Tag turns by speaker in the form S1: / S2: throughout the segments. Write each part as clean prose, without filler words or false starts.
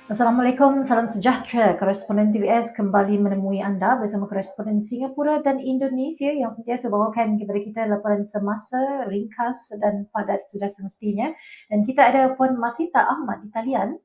S1: Assalamualaikum, salam sejahtera. Koresponden TVS kembali menemui anda bersama koresponden Singapura dan Indonesia yang sentiasa bawakan kepada kita laporan semasa, ringkas dan padat sudah semestinya. Dan kita ada Puan Masita Ahmad di talian,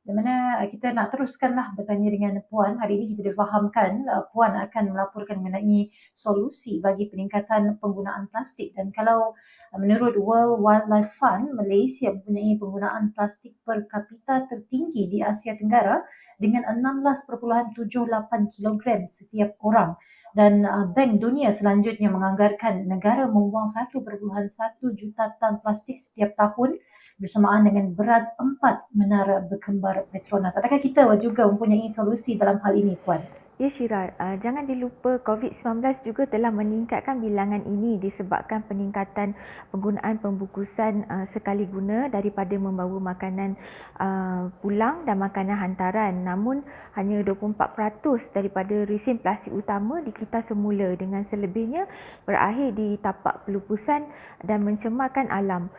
S1: di mana kita nak teruskanlah bertanya dengan Puan. Hari ini kita difahamkan Puan akan melaporkan mengenai solusi bagi peningkatan penggunaan plastik. Dan kalau menurut World Wildlife Fund, Malaysia mempunyai penggunaan plastik per kapita tertinggi di Asia Tenggara dengan 16.78 kilogram setiap orang. Dan Bank Dunia selanjutnya menganggarkan negara membuang 1.1 juta tan plastik setiap tahun bersamaan dengan berat 4 menara berkembar Petronas. Adakah kita juga mempunyai solusi dalam hal ini, Puan?
S2: Ya Syira, jangan dilupa COVID-19 juga telah meningkatkan bilangan ini disebabkan peningkatan penggunaan pembungkusan sekali guna daripada membawa makanan pulang dan makanan hantaran. Namun hanya 24% daripada resin plastik utama dikita semula, dengan selebihnya berakhir di tapak pelupusan dan mencemarkan alam.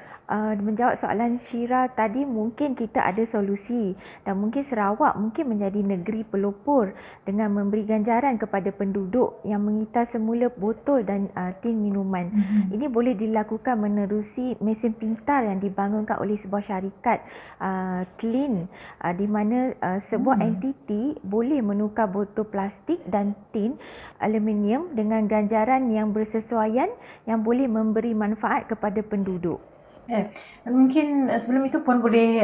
S2: Menjawab soalan Syira tadi, mungkin kita ada solusi dan mungkin Sarawak mungkin menjadi negeri pelopor dengan memberi ganjaran kepada penduduk yang mengita semula botol dan tin minuman. Ini boleh dilakukan menerusi mesin pintar yang dibangunkan oleh sebuah syarikat Clean, di mana sebuah entiti boleh menukar botol plastik dan tin aluminium dengan ganjaran yang bersesuaian yang boleh memberi manfaat kepada penduduk.
S1: Mungkin sebelum itu Puan boleh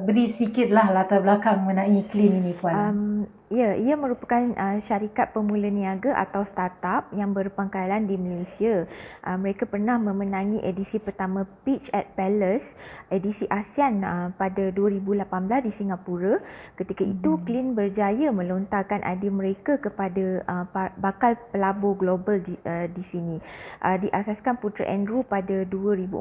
S1: beri sedikitlah latar belakang mengenai Clean ini, Puan.
S2: Ya, ia merupakan syarikat pemula niaga atau startup yang berpangkalan di Malaysia. Mereka pernah memenangi edisi pertama Pitch at Palace, edisi ASEAN pada 2018 di Singapura. Ketika itu, Clean berjaya melontarkan idea mereka kepada bakal pelabur global di sini. Diasaskan Putera Andrew pada 2014,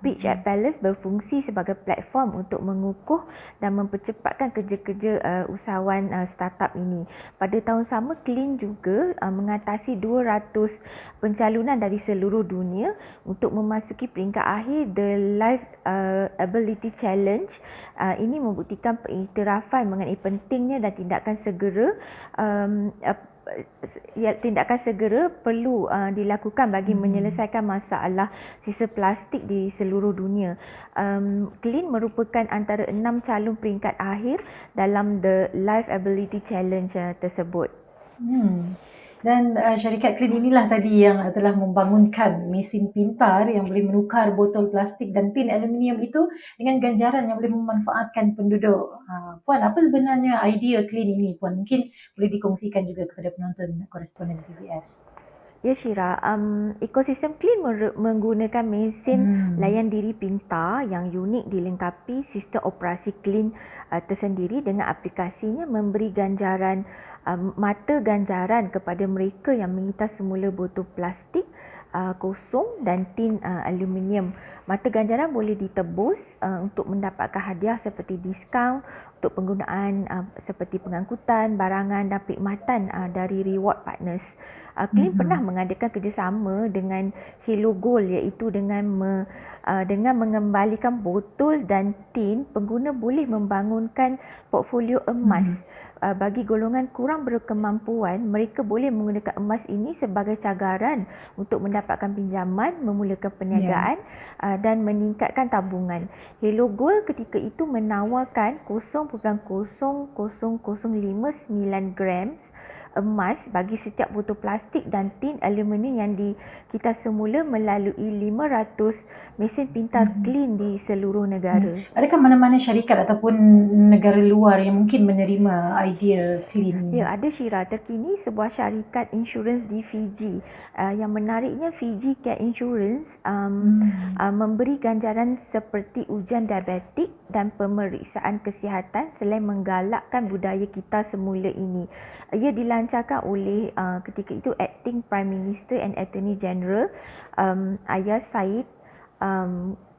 S2: Pitch at Palace berfungsi sebagai platform untuk mengukuh dan mempercepatkan kerja-kerja usahawan startup ini. Pada tahun sama, Clean juga mengatasi 200 pencalonan dari seluruh dunia untuk memasuki peringkat akhir The Life Ability Challenge. Ini membuktikan pengiktirafan mengenai pentingnya dan tindakan segera perlu dilakukan bagi menyelesaikan masalah sisa plastik di seluruh dunia. Clean merupakan antara 6 calon peringkat akhir dalam The Life Ability Challenge tersebut.
S1: Dan syarikat Clean inilah tadi yang telah membangunkan mesin pintar yang boleh menukar botol plastik dan tin aluminium itu dengan ganjaran yang boleh memanfaatkan penduduk. Puan, apa sebenarnya idea Clean ini, Puan? Mungkin boleh dikongsikan juga kepada penonton koresponden TVS.
S2: Ya Syira, ekosistem Clean menggunakan mesin layan diri pintar yang unik dilengkapi sistem operasi Clean tersendiri dengan aplikasinya memberi ganjaran mata ganjaran kepada mereka yang mengita semula botol plastik kosong dan tin aluminium. Mata ganjaran boleh ditebus untuk mendapatkan hadiah seperti diskaun untuk penggunaan seperti pengangkutan, barangan dan perkhidmatan dari reward partners. Clean pernah mengadakan kerjasama dengan Hello Gold, iaitu dengan mengembalikan botol dan tin, pengguna boleh membangunkan portfolio emas. Bagi golongan kurang berkemampuan, mereka boleh menggunakan emas ini sebagai cagaran untuk mendapatkan pinjaman, memulakan perniagaan dan meningkatkan tabungan. Hello Gold ketika itu menawarkan 0.00059 grams emas bagi setiap botol plastik dan tin aluminium yang kita semula melalui 500 mesin pintar Clean di seluruh negara.
S1: Adakah mana-mana syarikat ataupun negara luar yang mungkin menerima idea Clean ini?
S2: Ya, ada Syira. Terkini sebuah syarikat insurans di Fiji. Yang menariknya, Fiji Care Insurance memberi ganjaran seperti ujian diabetik dan pemeriksaan kesihatan selain menggalakkan budaya kita semula ini. Ia dilancarkan oleh ketika itu Acting Prime Minister and Attorney General Ayaz Said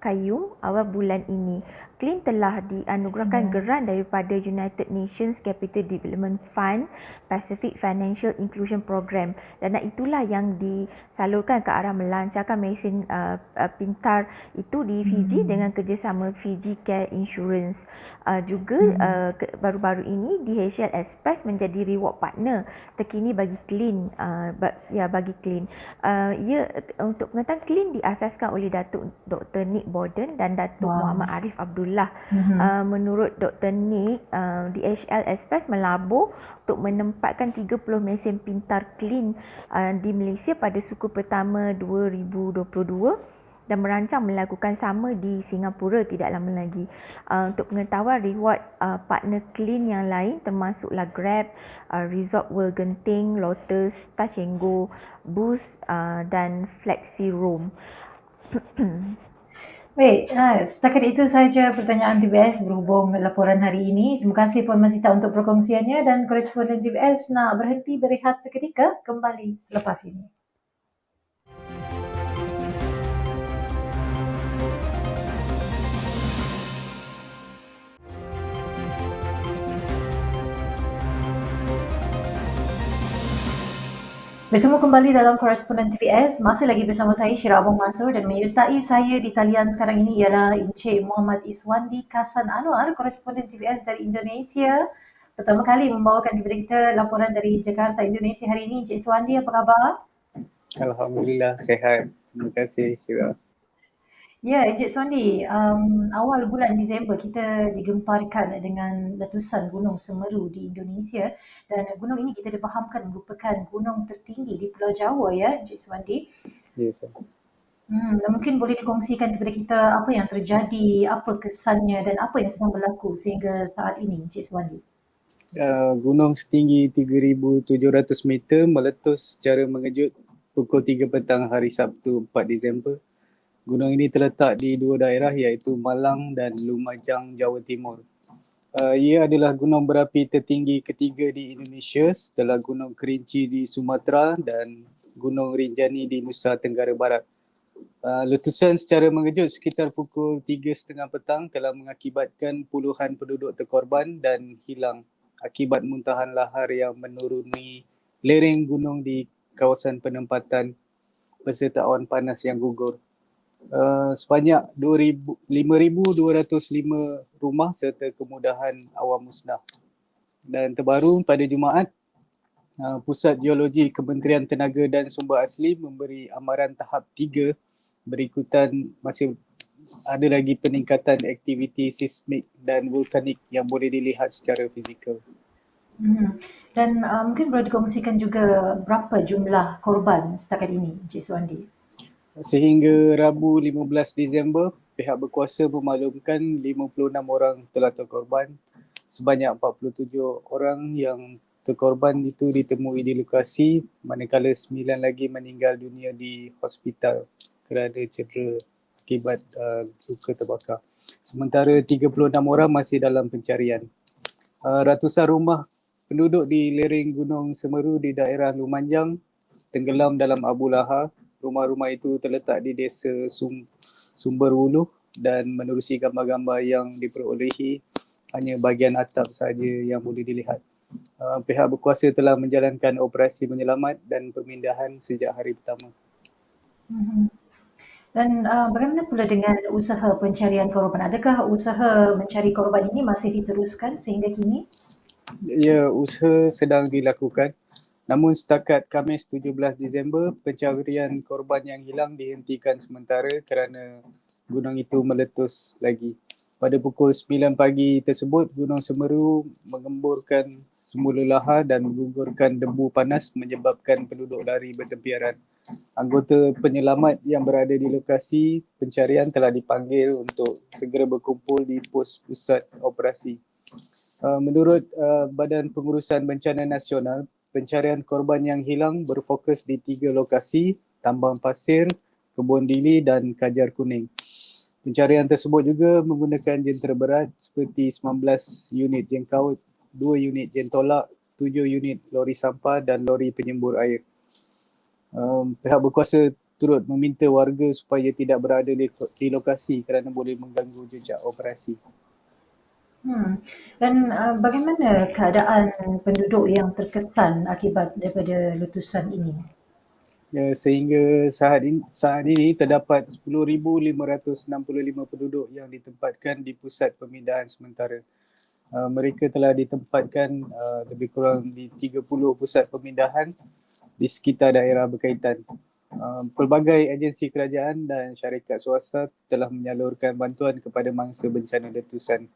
S2: Qayyum awal bulan ini. Clean telah dianugerahkan geran daripada United Nations Capital Development Fund Pacific Financial Inclusion Program, dana itulah yang disalurkan ke arah melancarkan mesin pintar itu di Fiji dengan kerjasama Fiji Care Insurance. Juga baru-baru ini DHL Express menjadi reward partner terkini bagi Clean. Bagi Clean. Ia untuk pengetahuan, Clean diasaskan oleh Datuk Dr. Nick Borden dan Datuk Muhammad Arif Abdullah. Menurut Dr. Nick, DHL Express melabur untuk menempatkan 30 mesin pintar Clean di Malaysia pada suku pertama 2022 dan merancang melakukan sama di Singapura tidak lama lagi. Untuk pengetahuan, reward partner Clean yang lain termasuklah Grab, Resort World Genting, Lotus, Touch and Go, Boost dan Flexi Roam.
S1: Baik, setakat itu sahaja pertanyaan TVS berhubung laporan hari ini. Terima kasih Puan Masita untuk perkongsiannya dan koresponden TVS nak berhenti berehat seketika, kembali selepas ini. Bertemu kembali dalam koresponden TVS, masih lagi bersama saya Syirah Abang Mansur dan menyertai saya di talian sekarang ini ialah Encik Muhammad Iswandi Kasan Anwar, koresponden TVS dari Indonesia. Pertama kali membawakan kepada kita laporan dari Jakarta, Indonesia hari ini. Encik Iswandi, apa khabar?
S3: Alhamdulillah, sihat. Terima kasih Syirah.
S1: Ya, Encik Iswandi, awal bulan Disember kita digemparkan dengan letusan Gunung Semeru di Indonesia dan gunung ini kita difahamkan merupakan gunung tertinggi di Pulau Jawa ya, Encik Iswandi.
S3: Yes.
S1: Mungkin boleh dikongsikan kepada kita apa yang terjadi, apa kesannya dan apa yang sedang berlaku sehingga saat ini, Encik Iswandi.
S3: Gunung setinggi 3,700 meter meletus secara mengejut pukul 3 petang hari Sabtu 4 Disember. Gunung ini terletak di dua daerah iaitu Malang dan Lumajang, Jawa Timur. Ia adalah gunung berapi tertinggi ketiga di Indonesia setelah Gunung Kerinci di Sumatera dan Gunung Rinjani di Nusa Tenggara Barat. Letusan secara mengejut sekitar pukul 3.30 petang telah mengakibatkan puluhan penduduk terkorban dan hilang akibat muntahan lahar yang menuruni lereng gunung di kawasan penempatan beserta awan panas yang gugur. Sebanyak 5,205 rumah serta kemudahan awam musnah. Dan terbaru pada Jumaat, Pusat Geologi Kementerian Tenaga dan Sumber Asli memberi amaran tahap 3 berikutan masih ada lagi peningkatan aktiviti seismik dan vulkanik yang boleh dilihat secara fizikal.
S1: Dan mungkin boleh dikongsikan juga berapa jumlah korban setakat ini, Encik Iswandi?
S3: Sehingga Rabu 15 Disember, pihak berkuasa memaklumkan 56 orang telah terkorban. Sebanyak 47 orang yang terkorban itu ditemui di lokasi, manakala 9 lagi meninggal dunia di hospital kerana cedera akibat luka terbakar. Sementara 36 orang masih dalam pencarian. Ratusan rumah penduduk di lereng Gunung Semeru di daerah Lumajang tenggelam dalam abu lahar. Rumah-rumah itu terletak di desa Sumber Wuluh dan menerusi gambar-gambar yang diperolehi hanya bahagian atap sahaja yang boleh dilihat. Pihak berkuasa telah menjalankan operasi penyelamat dan pemindahan sejak hari pertama.
S1: Dan bagaimana pula dengan usaha pencarian korban? Adakah usaha mencari korban ini masih diteruskan sehingga kini?
S3: Ya, usaha sedang dilakukan. Namun setakat Khamis 17 Disember, pencarian korban yang hilang dihentikan sementara kerana gunung itu meletus lagi. Pada pukul 9 pagi tersebut, Gunung Semeru mengemburkan semula lahar dan menggugurkan debu panas menyebabkan penduduk lari bertempiaran. Anggota penyelamat yang berada di lokasi pencarian telah dipanggil untuk segera berkumpul di pos pusat operasi. Menurut Badan Pengurusan Bencana Nasional, pencarian korban yang hilang berfokus di 3 lokasi, Tambang Pasir, Kebun Dili dan Kajar Kuning. Pencarian tersebut juga menggunakan jentera berat seperti 19 unit jengkaut, 2 unit jentolak, 7 unit lori sampah dan lori penyembur air. Pihak berkuasa turut meminta warga supaya tidak berada di lokasi kerana boleh mengganggu jejak operasi.
S1: Dan bagaimana keadaan penduduk yang terkesan akibat daripada letusan ini?
S3: Sehingga saat ini terdapat 10,565 penduduk yang ditempatkan di pusat pemindahan sementara. Mereka telah ditempatkan lebih kurang di 30 pusat pemindahan di sekitar daerah berkaitan. Pelbagai agensi kerajaan dan syarikat swasta telah menyalurkan bantuan kepada mangsa bencana letusan.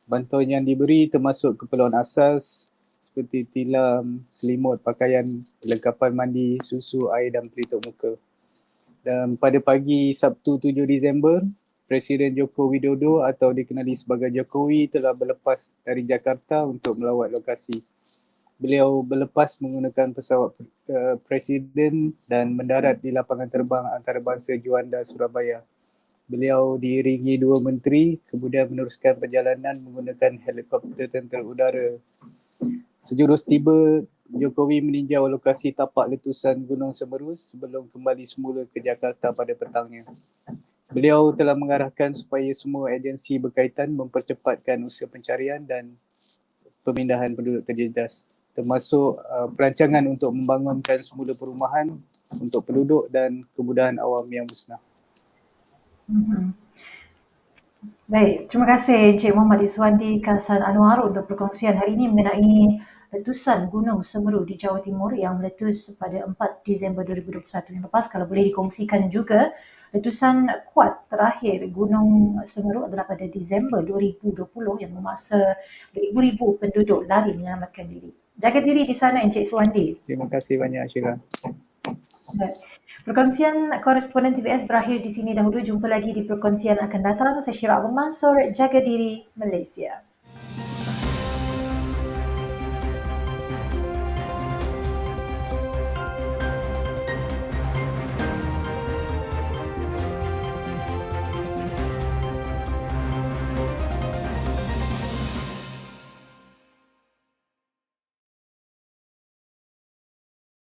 S3: Bantuan yang diberi termasuk keperluan asas seperti tilam, selimut, pakaian, perlengkapan mandi, susu, air dan pelitup muka. Dan pada pagi Sabtu 7 Disember, Presiden Joko Widodo atau dikenali sebagai Jokowi telah berlepas dari Jakarta untuk melawat lokasi. Beliau berlepas menggunakan pesawat Presiden dan mendarat di lapangan terbang antarabangsa Juanda, Surabaya. Beliau diiringi 2 menteri, kemudian meneruskan perjalanan menggunakan helikopter tentera udara. Sejurus tiba, Jokowi meninjau lokasi tapak letusan Gunung Semeru sebelum kembali semula ke Jakarta pada petangnya. Beliau telah mengarahkan supaya semua agensi berkaitan mempercepatkan usaha pencarian dan pemindahan penduduk terjejas, termasuk perancangan untuk membangunkan semula perumahan untuk penduduk dan kemudahan awam yang musnah.
S1: Baik, terima kasih Encik Muhammad Iswandi Kasan Anwar untuk perkongsian hari ini mengenai letusan Gunung Semeru di Jawa Timur yang meletus pada 4 Disember 2021 yang lepas. Kalau boleh dikongsikan juga, letusan kuat terakhir Gunung Semeru adalah pada Disember 2020 yang memaksa ribu-ribu penduduk lari menyelamatkan diri. Jaga diri di sana Encik Iswandi.
S3: Terima kasih banyak Syirah.
S1: Perkongsian koresponden TVS berakhir di sini dahulu. Jumpa lagi di perkongsian akan datang. Saya Syirah Abang Mansur. Jaga diri Malaysia.